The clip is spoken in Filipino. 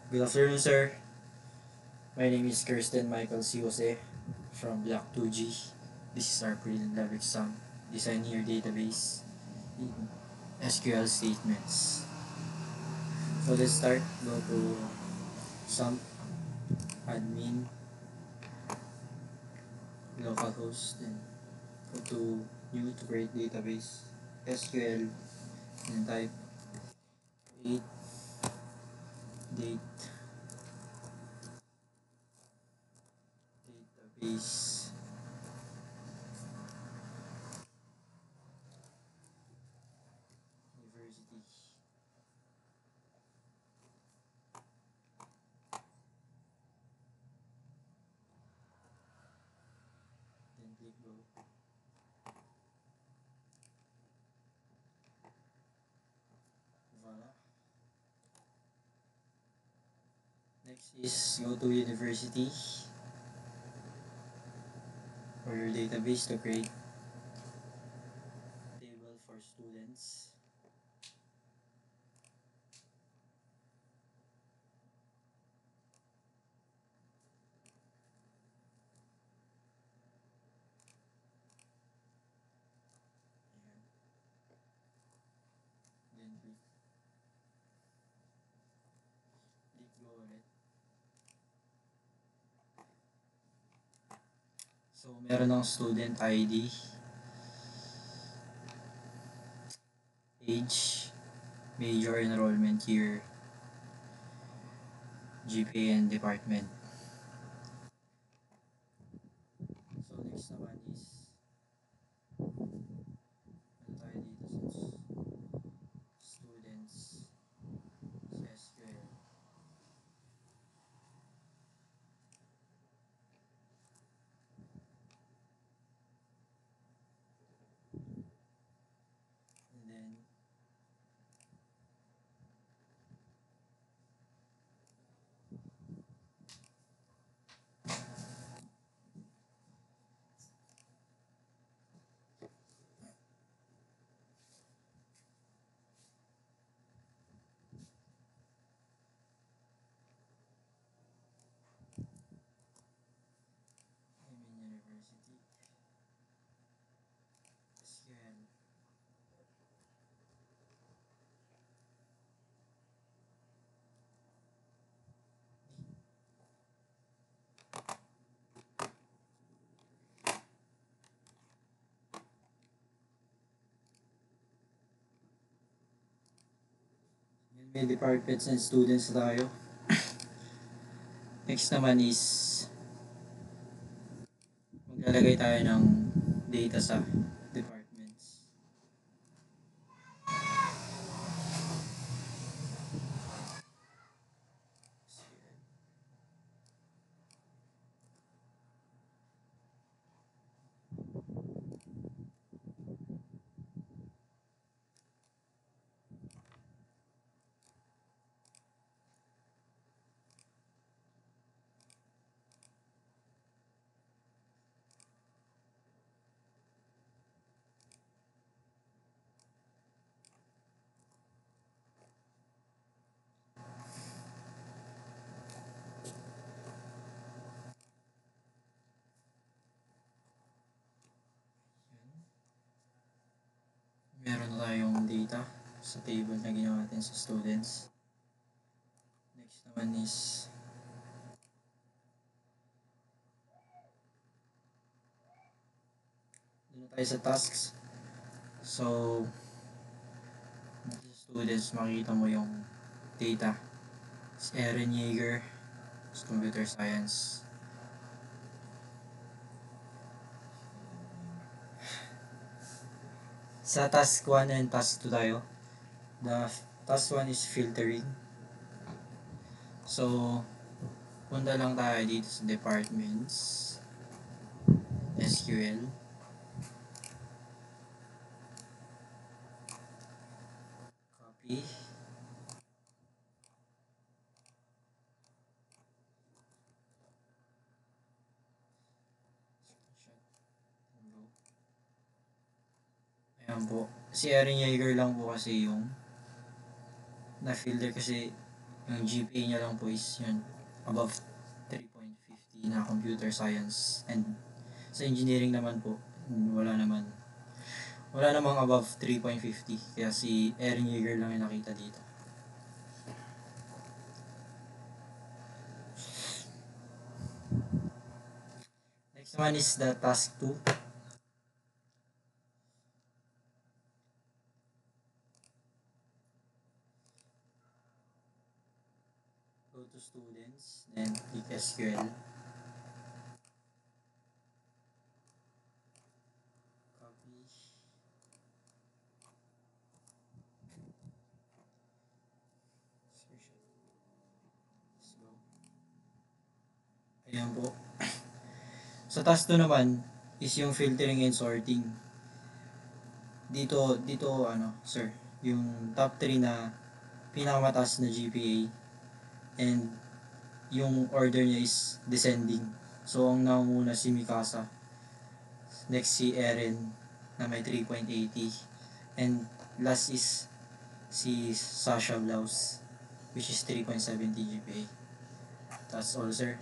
Good afternoon, sir. My name is Kirsten Michael C. Jose from Block 2G. This is our prelim lab exam. Design your database in SQL statements. So let's start. Go to some admin, localhost, then go to new to create database, SQL, and type 8 date database university. Then click go. Voila. Next is go to university or your database to create table for students. Ayan. Then click go ulit. So meron ng student ID, age, major enrollment year, GPA and department. So next naman is ano tayo dito sa students sa SQL. And then University SQL. May departments and students na tayo. Next naman is maglalagay tayo ng data sa departments. Meron na tayong data sa table na ginawa natin sa students. Next naman is doon na tayo sa tasks. So sa students makikita mo yung data. Si Erin Yeager sa computer science. Sa task 1 and task 2 tayo. The task 1 is filtering. So, punta lang tayo dito sa departments, SQL. Copy. Ayan po. Si Erin Yeager lang po kasi yung na-filter kasi Yung GPA niya lang po is yun, above 3.50 na computer science. And sa engineering naman po, wala naman. Wala namang above 3.50. Kaya si Eren Yeager lang yung nakita dito. Next one is the task 2. Go to students, then click SQL. Copy. Screenshot. Let's go. Ayan po. Sa task 2 naman is yung filtering and sorting. Dito sir, yung top 3 na pinakamataas na GPA and yung order niya is descending. So, ang nauna si Mikasa, next si Eren na may 3.80, and last is si Sasha Blaus which is 3.70 GPA. That's all, sir.